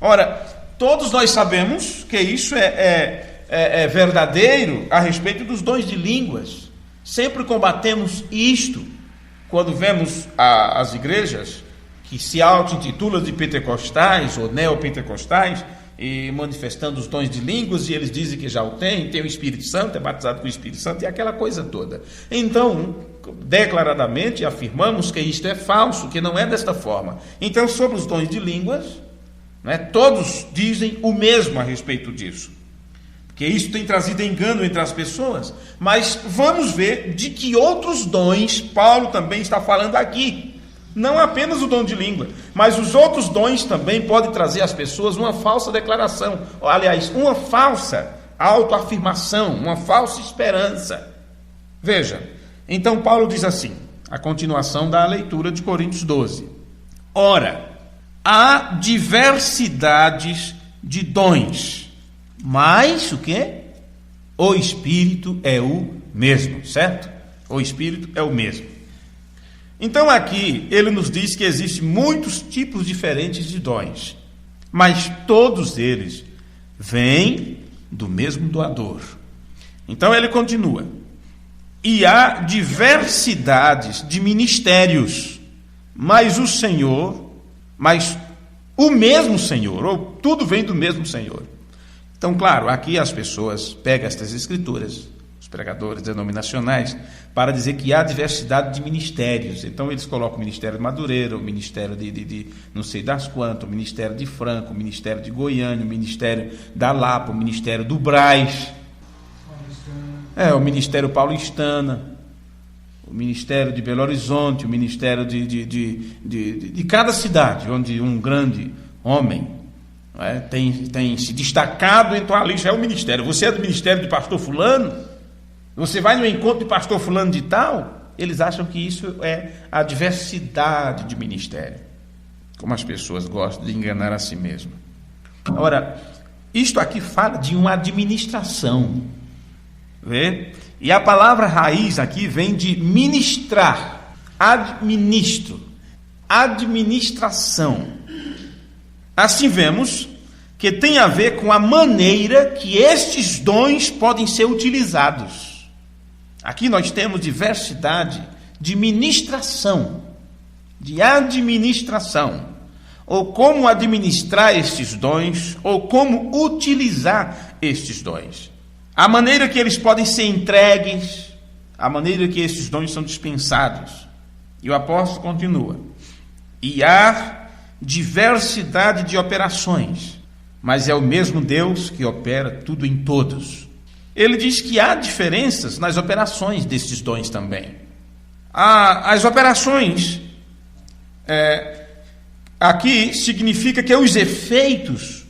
Ora, todos nós sabemos que isso é verdadeiro a respeito dos dons de línguas. Sempre combatemos isto quando vemos as igrejas que se auto-intitulam de pentecostais ou neopentecostais e manifestando os dons de línguas, e eles dizem que já o tem o Espírito Santo, é batizado com o Espírito Santo, e aquela coisa toda. Então, declaradamente afirmamos que isto é falso, que não é desta forma. Então, sobre os dons de línguas, todos dizem o mesmo a respeito disso, porque isso tem trazido engano entre as pessoas. Mas vamos ver de que outros dons Paulo também está falando aqui. Não apenas o dom de língua, mas os outros dons também podem trazer às pessoas uma falsa declaração, aliás, uma falsa autoafirmação, uma falsa esperança. Veja, então Paulo diz assim, a continuação da leitura de Coríntios 12. Ora, há diversidades de dons, mas o quê? O Espírito é o mesmo, certo? O Espírito é o mesmo. Então aqui ele nos diz que existem muitos tipos diferentes de dons, mas todos eles vêm do mesmo doador. Então ele continua. E há diversidades de ministérios, mas o mesmo Senhor, ou tudo vem do mesmo Senhor. Então, claro, aqui as pessoas pegam estas escrituras, os pregadores denominacionais, para dizer que há diversidade de ministérios. Então eles colocam o Ministério de Madureira, o Ministério de não sei das quantas, o Ministério de Franco, o Ministério de Goiânia, o Ministério da Lapa, o Ministério do Brás, o Ministério Paulistana, o Ministério de Belo Horizonte, o Ministério de cada cidade, onde um grande homem tem se destacado, então ali já é o ministério. Você é do ministério de pastor fulano? Você vai no encontro de pastor fulano de tal? Eles acham que isso é a diversidade de ministério. Como as pessoas gostam de enganar a si mesmas. Ora, isto aqui fala de uma administração. Vê? E a palavra raiz aqui vem de ministrar. Administração. Assim vemos que tem a ver com a maneira que estes dons podem ser utilizados. Aqui nós temos diversidade de ministração, de administração, ou como administrar estes dons, ou como utilizar estes dons. A maneira que eles podem ser entregues, a maneira que estes dons são dispensados. E o apóstolo continua. E há diversidade de operações, mas é o mesmo Deus que opera tudo em todos. Ele diz que há diferenças nas operações desses dons também. As operações, aqui significa que os efeitos,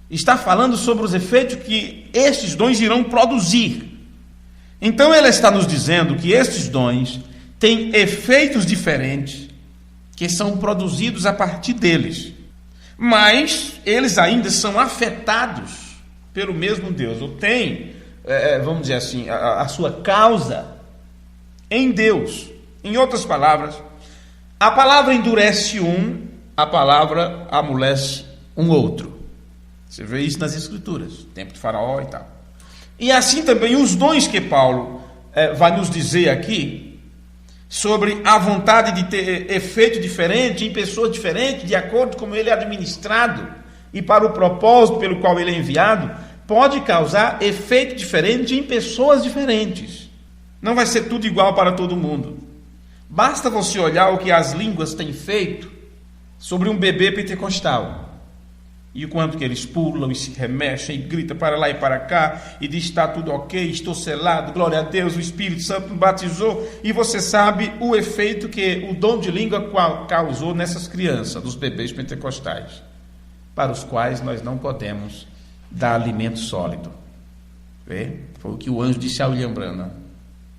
está falando sobre os efeitos que estes dons irão produzir. Então ele está nos dizendo que estes dons têm efeitos diferentes, que são produzidos a partir deles. Mas eles ainda são afetados pelo mesmo Deus, ou têm, vamos dizer assim, a sua causa em Deus. Em outras palavras, a palavra endurece a palavra amolece um outro. Você vê isso nas Escrituras, tempo de Faraó e tal. E assim também os dons que Paulo vai nos dizer aqui, sobre a vontade de ter efeito diferente em pessoas diferentes, de acordo com ele é administrado e para o propósito pelo qual ele é enviado, pode causar efeito diferente em pessoas diferentes. Não vai ser tudo igual para todo mundo. Basta você olhar o que as línguas têm feito sobre um bebê pentecostal. E o quanto que eles pulam e se remexem e gritam para lá e para cá e diz: está tudo ok, estou selado, glória a Deus, o Espírito Santo me batizou. E você sabe o efeito que o dom de língua causou nessas crianças, dos bebês pentecostais, para os quais nós não podemos dar alimento sólido. Vê? Foi o que o anjo disse a William Branham: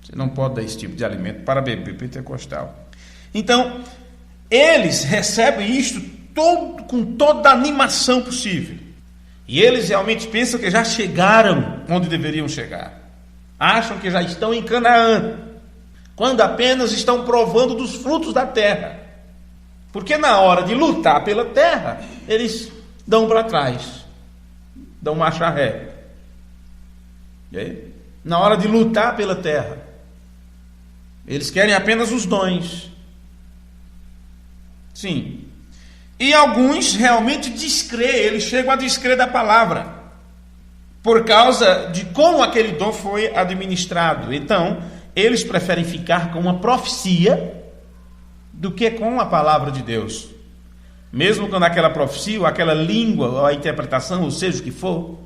você não pode dar esse tipo de alimento para bebê pentecostal. Então, eles recebem isto com toda a animação possível. E eles realmente pensam que já chegaram onde deveriam chegar. Acham que já estão em Canaã, quando apenas estão provando dos frutos da terra. Porque na hora de lutar pela terra, eles dão para trás, dão marcha ré. E aí? Na hora de lutar pela terra, eles querem apenas os dons. Sim. E alguns realmente descrê, eles chegam a descrer da palavra, por causa de como aquele dom foi administrado. Então, eles preferem ficar com uma profecia do que com a palavra de Deus. Mesmo quando aquela profecia, ou aquela língua, ou a interpretação, ou seja o que for,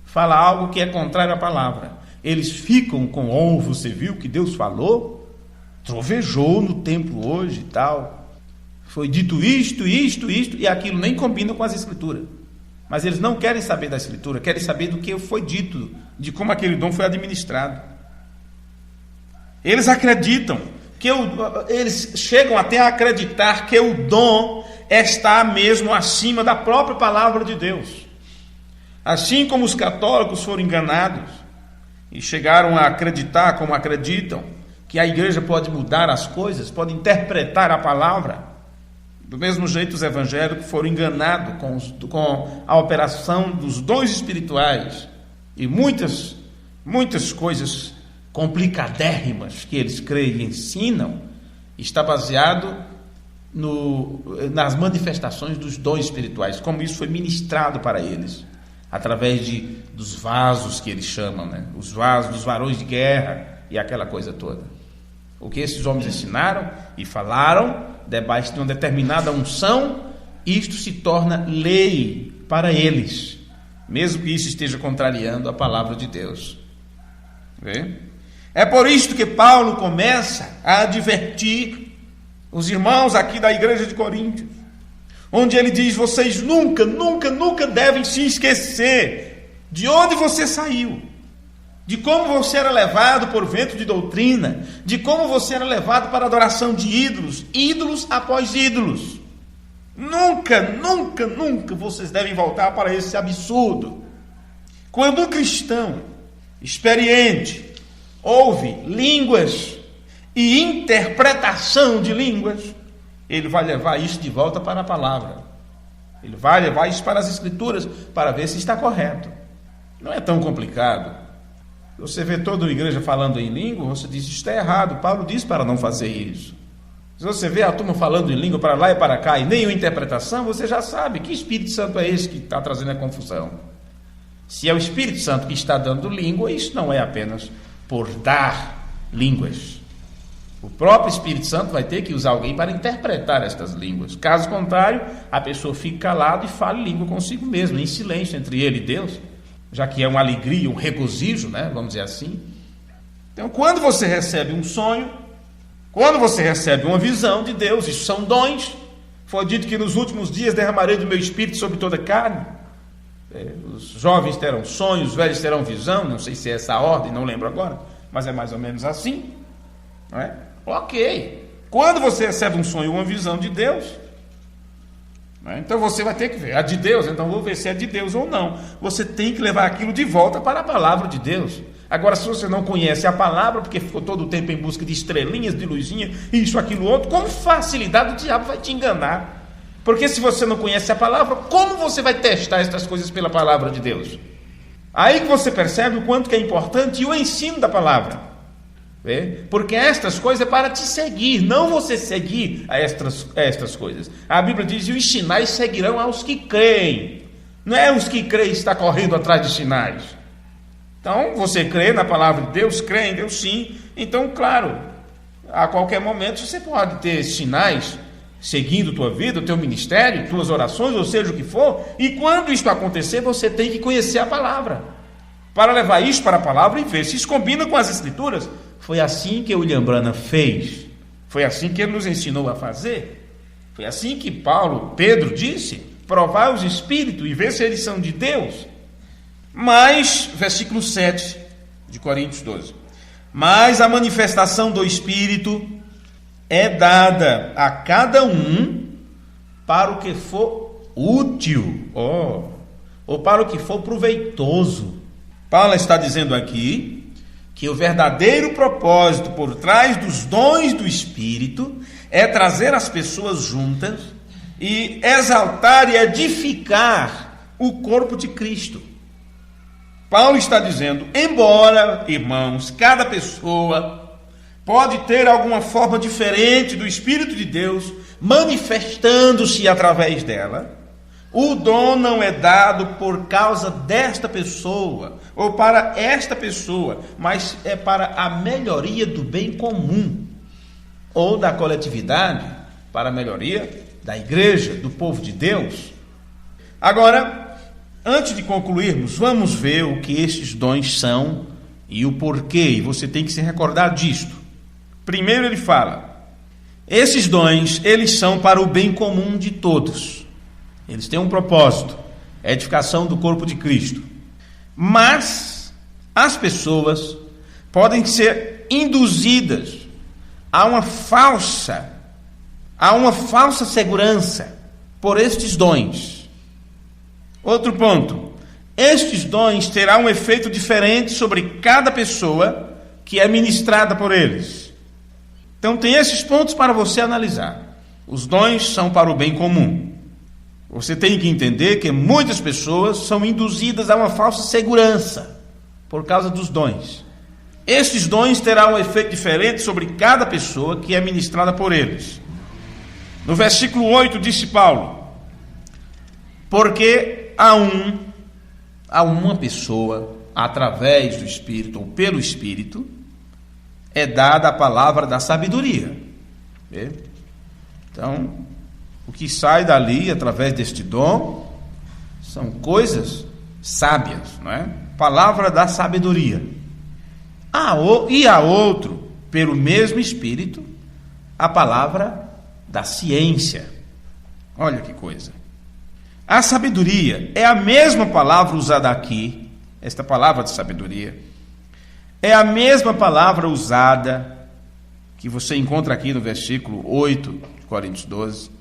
fala algo que é contrário à palavra, eles ficam com: você viu que Deus falou? Trovejou no templo hoje e tal. Foi dito isto, e aquilo nem combina com as escrituras. Mas eles não querem saber da escritura, querem saber do que foi dito, de como aquele dom foi administrado. Eles acreditam, eles chegam até a acreditar que o dom está mesmo acima da própria palavra de Deus. Assim como os católicos foram enganados e chegaram a acreditar, como acreditam, que a igreja pode mudar as coisas, pode interpretar a palavra. Do mesmo jeito, os evangélicos foram enganados com a operação dos dons espirituais e muitas coisas complicadérrimas que eles creem e ensinam, está baseado nas manifestações dos dons espirituais, como isso foi ministrado para eles, através dos vasos que eles chamam, né? Os vasos dos varões de guerra e aquela coisa toda. O que esses homens ensinaram e falaram, debaixo de uma determinada unção, isto se torna lei para eles, mesmo que isso esteja contrariando a palavra de Deus. Vê? É por isto que Paulo começa a advertir os irmãos aqui da igreja de Coríntios, onde ele diz: vocês nunca devem se esquecer de onde você saiu, de como você era levado por vento de doutrina, de como você era levado para a adoração de ídolos após ídolos. Nunca vocês devem voltar para esse absurdo. Quando um cristão experiente ouve línguas e interpretação de línguas, ele vai levar isso de volta para a palavra. Ele vai levar isso para as escrituras para ver se está correto. Não é tão complicado. Você vê toda a igreja falando em língua, você diz: isso está errado, Paulo diz para não fazer isso. Se você vê a turma falando em língua para lá e para cá e nenhuma interpretação, você já sabe que Espírito Santo é esse que está trazendo a confusão. Se é o Espírito Santo que está dando língua, isso não é apenas por dar línguas. O próprio Espírito Santo vai ter que usar alguém para interpretar estas línguas. Caso contrário, a pessoa fica calada e fala língua consigo mesma, em silêncio entre ele e Deus, já que é uma alegria, um regozijo, né? Vamos dizer assim. Então, quando você recebe um sonho, quando você recebe uma visão de Deus, isso são dons. Foi dito que nos últimos dias derramarei do meu espírito sobre toda a carne. Os jovens terão sonhos, os velhos terão visão, não sei se é essa a ordem, não lembro agora, mas é mais ou menos assim, não é? Ok. Quando você recebe um sonho ou uma visão de Deus, então você vai ter que ver, a de Deus, então vou ver se é de Deus ou não. Você tem que levar aquilo de volta para a palavra de Deus. Agora, se você não conhece a palavra, porque ficou todo o tempo em busca de estrelinhas, de luzinha, isso, aquilo, outro, com facilidade o diabo vai te enganar. Porque se você não conhece a palavra, como você vai testar estas coisas pela palavra de Deus? Aí que você percebe o quanto que é importante o ensino da palavra. Vê? Porque estas coisas é para te seguir, não você seguir a estas coisas. A Bíblia diz: e os sinais seguirão aos que creem. Não é os que creem está correndo atrás de sinais. Então, você crê na palavra de Deus, crê em Deus sim. Então, claro, A qualquer momento você pode ter sinais seguindo tua vida, o teu ministério, tuas orações, ou seja o que for, e quando isso acontecer, você tem que conhecer a palavra, para levar isso para a palavra e ver se isso combina com as escrituras. Foi assim que William Branham fez, foi assim que ele nos ensinou a fazer, foi assim que Pedro disse, provar os espíritos e ver se eles são de Deus. Mas, versículo 7 de Coríntios 12, mas a manifestação do Espírito é dada a cada um para o que for útil, ou para o que for proveitoso. Paulo está dizendo aqui que o verdadeiro propósito por trás dos dons do Espírito é trazer as pessoas juntas e exaltar e edificar o corpo de Cristo. Paulo está dizendo, embora, irmãos, cada pessoa pode ter alguma forma diferente do Espírito de Deus manifestando-se através dela, o dom não é dado por causa desta pessoa ou para esta pessoa, mas é para a melhoria do bem comum ou da coletividade, para a melhoria da igreja, do povo de Deus. Agora, antes de concluirmos, vamos ver o que estes dons são e o porquê, e você tem que se recordar disto. Primeiro ele fala, esses dons, eles são para o bem comum de todos. Eles têm um propósito, a edificação do corpo de Cristo. Mas as pessoas podem ser induzidas a uma falsa segurança por estes dons. Outro ponto, estes dons terão um efeito diferente sobre cada pessoa que é ministrada por eles. Então tem esses pontos para você analisar. Os dons são para o bem comum. Você tem que entender que muitas pessoas são induzidas a uma falsa segurança por causa dos dons. Estes dons terão um efeito diferente sobre cada pessoa que é ministrada por eles. No versículo 8 disse Paulo, porque a uma pessoa, através do Espírito ou pelo Espírito, é dada a palavra da sabedoria. Então, o que sai dali, através deste dom, são coisas sábias, não é? Palavra da sabedoria. E a outro, pelo mesmo Espírito, a palavra da ciência. Olha que coisa. A sabedoria é a mesma palavra usada aqui, esta palavra de sabedoria, é a mesma palavra usada que você encontra aqui no versículo 8 de Coríntios 12,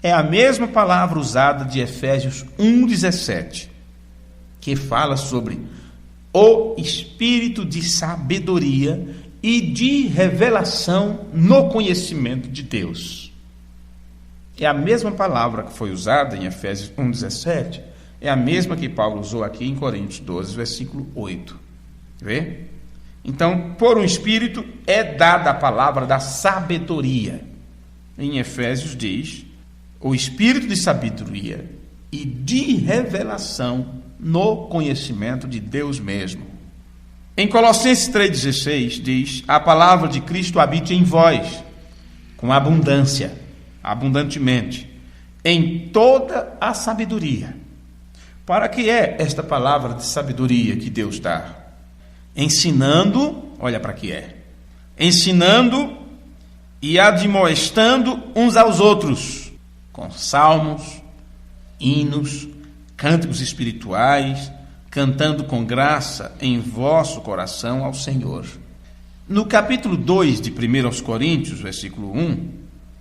é a mesma palavra usada de Efésios 1,17, que fala sobre o espírito de sabedoria e de revelação no conhecimento de Deus. É a mesma palavra que foi usada em Efésios 1,17, é a mesma que Paulo usou aqui em Coríntios 12, versículo 8. Vê? Então, por um espírito é dada a palavra da sabedoria. Em Efésios diz, o espírito de sabedoria e de revelação no conhecimento de Deus mesmo. Em Colossenses 3,16 diz, a palavra de Cristo habite em vós, com abundância, abundantemente, em toda a sabedoria. Para que é esta palavra de sabedoria que Deus dá? Ensinando, olha para que é, ensinando e admoestando uns aos outros, com salmos, hinos, cânticos espirituais, cantando com graça em vosso coração ao Senhor. No capítulo 2 de 1 Coríntios, versículo 1,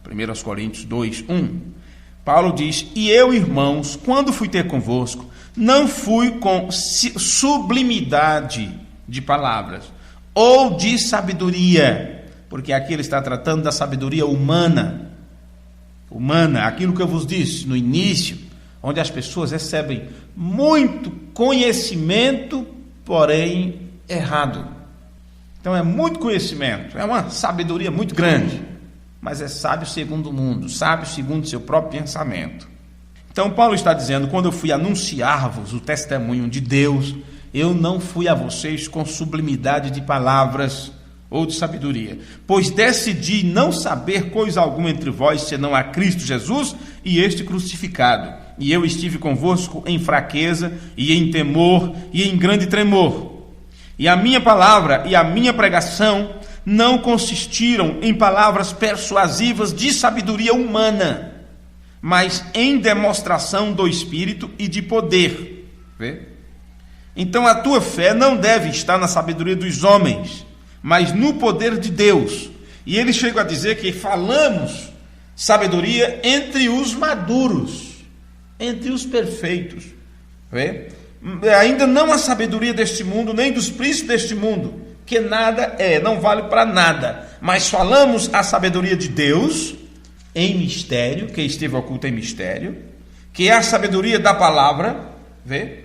1 Coríntios 2, 1, Paulo diz, e eu, irmãos, quando fui ter convosco, não fui com sublimidade de palavras, ou de sabedoria, porque aqui ele está tratando da sabedoria humana, aquilo que eu vos disse no início, onde as pessoas recebem muito conhecimento, porém errado. Então é muito conhecimento, é uma sabedoria muito grande, mas é sábio segundo o mundo, sábio segundo seu próprio pensamento. Então Paulo está dizendo, quando eu fui anunciar-vos o testemunho de Deus, eu não fui a vocês com sublimidade de palavras ou de sabedoria, pois decidi não saber coisa alguma entre vós, senão a Cristo Jesus e este crucificado. E eu estive convosco em fraqueza, e em temor, e em grande tremor. E a minha palavra e a minha pregação não consistiram em palavras persuasivas de sabedoria humana, mas em demonstração do Espírito e de poder. Vê? Então a tua fé não deve estar na sabedoria dos homens, mas no poder de Deus. E ele chega a dizer que falamos sabedoria entre os maduros, entre os perfeitos. Vê? Ainda não a sabedoria deste mundo, nem dos príncipes deste mundo, que nada é, não vale para nada. Mas falamos a sabedoria de Deus em mistério, que esteve oculta em mistério, que é a sabedoria da palavra. Vê?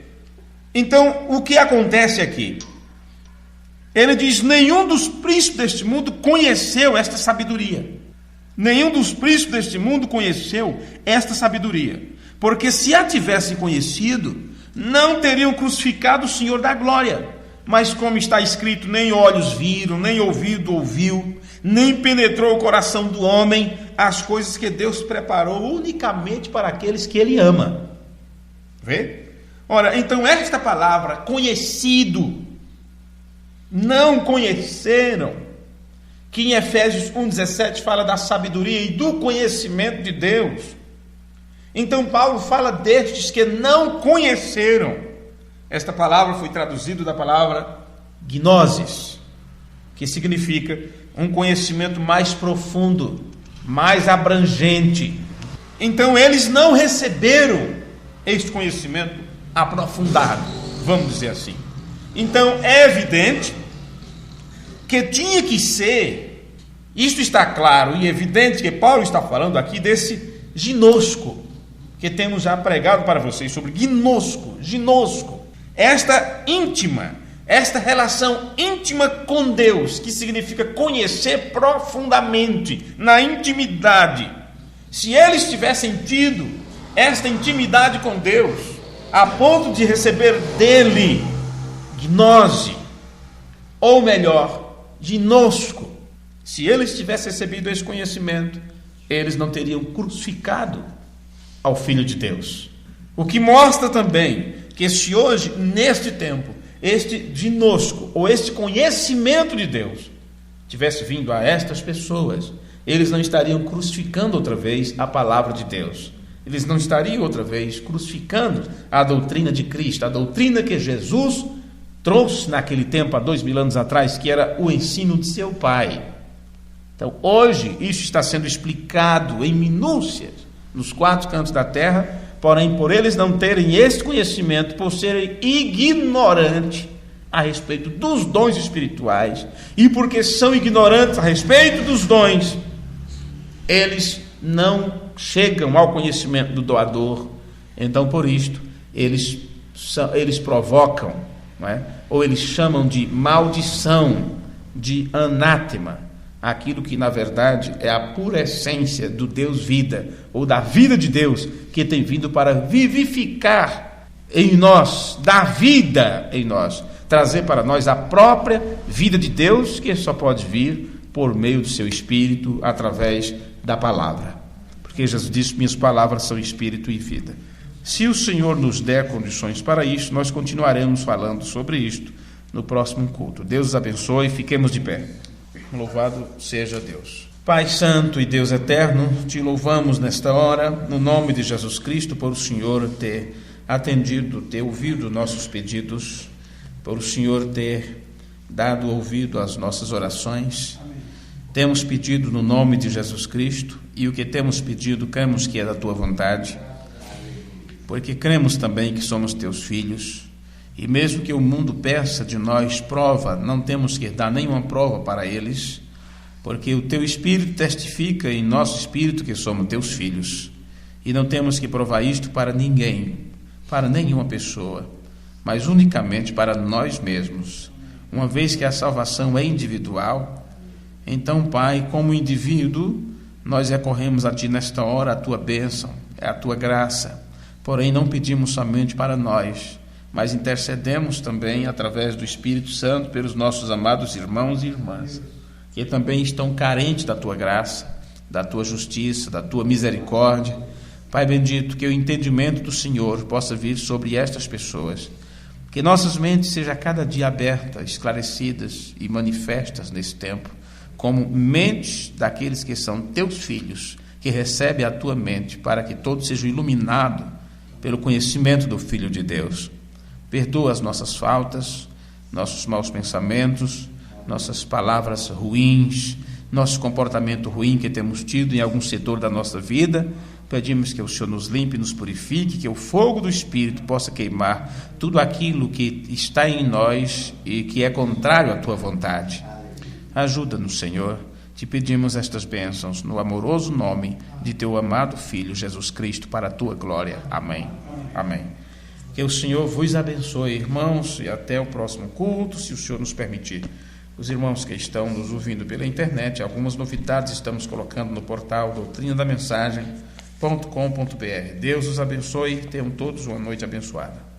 Então, o que acontece aqui? Ele diz: nenhum dos príncipes deste mundo conheceu esta sabedoria. Nenhum dos príncipes deste mundo conheceu esta sabedoria. Porque se a tivessem conhecido, não teriam crucificado o Senhor da glória. Mas como está escrito, nem olhos viram, nem ouvido ouviu, nem penetrou o coração do homem as coisas que Deus preparou unicamente para aqueles que Ele ama. Vê? Ora, então esta palavra, conhecido, não conheceram, que em Efésios 1,17 fala da sabedoria e do conhecimento de Deus. Então Paulo fala destes que não conheceram. Esta palavra foi traduzida da palavra gnosis, que significa um conhecimento mais profundo, mais abrangente. Então eles não receberam este conhecimento aprofundado, vamos dizer assim. Então é evidente que tinha que ser, isto está claro e evidente, que Paulo está falando aqui desse ginosco, que temos já pregado para vocês sobre ginosco, esta íntima, esta relação íntima com Deus, que significa conhecer profundamente, na intimidade. Se eles tivessem tido esta intimidade com Deus, a ponto de receber dele gnose, ou melhor, ginosco, se eles tivessem recebido esse conhecimento, eles não teriam crucificado ao Filho de Deus. O que mostra também que se hoje, neste tempo, este ginosco, ou este conhecimento de Deus, tivesse vindo a estas pessoas, eles não estariam crucificando outra vez a palavra de Deus. Eles não estariam outra vez crucificando a doutrina de Cristo, a doutrina que Jesus trouxe naquele tempo, há 2000 anos atrás, que era o ensino de seu Pai. Então, hoje, isso está sendo explicado em minúcias nos 4 cantos da terra, porém, por eles não terem este conhecimento, por serem ignorantes a respeito dos dons espirituais, e porque são ignorantes a respeito dos dons, eles não chegam ao conhecimento do doador. Então, por isto, eles provocam, não é? Ou eles chamam de maldição, de anátema, aquilo que na verdade é a pura essência do Deus vida, ou da vida de Deus, que tem vindo para vivificar em nós, dar vida em nós, trazer para nós a própria vida de Deus, que só pode vir por meio do seu Espírito, através da palavra. Porque Jesus disse: minhas palavras são Espírito e vida. Se o Senhor nos der condições para isso, nós continuaremos falando sobre isto no próximo culto. Deus os abençoe, fiquemos de pé. Louvado seja Deus. Pai Santo e Deus Eterno, te louvamos nesta hora, no nome de Jesus Cristo, por o Senhor ter atendido, ter ouvido nossos pedidos, por o Senhor ter dado ouvido às nossas orações. Amém. Temos pedido no nome de Jesus Cristo, e o que temos pedido, cremos que é da tua vontade, porque cremos também que somos teus filhos. E mesmo que o mundo peça de nós prova, não temos que dar nenhuma prova para eles, porque o teu Espírito testifica em nosso Espírito que somos teus filhos. E não temos que provar isto para ninguém, para nenhuma pessoa, mas unicamente para nós mesmos. Uma vez que a salvação é individual, então, Pai, como indivíduo, nós recorremos a Ti nesta hora, a Tua bênção, a Tua graça. Porém, não pedimos somente para nós, mas intercedemos também através do Espírito Santo pelos nossos amados irmãos e irmãs, que também estão carentes da tua graça, da tua justiça, da tua misericórdia. Pai bendito, que o entendimento do Senhor possa vir sobre estas pessoas, que nossas mentes sejam cada dia abertas, esclarecidas e manifestas nesse tempo, como mentes daqueles que são teus filhos, que recebem a tua mente, para que todos sejam iluminados pelo conhecimento do Filho de Deus. Perdoa as nossas faltas, nossos maus pensamentos, nossas palavras ruins, nosso comportamento ruim que temos tido em algum setor da nossa vida. Pedimos que o Senhor nos limpe, nos purifique, que o fogo do Espírito possa queimar tudo aquilo que está em nós e que é contrário à tua vontade. Ajuda-nos, Senhor. Te pedimos estas bênçãos no amoroso nome de teu amado Filho, Jesus Cristo, para a tua glória. Amém. Amém. Que o Senhor vos abençoe, irmãos, e até o próximo culto, se o Senhor nos permitir. Os irmãos que estão nos ouvindo pela internet, algumas novidades estamos colocando no portal doutrinadamensagem.com.br. Deus os abençoe, tenham todos uma noite abençoada.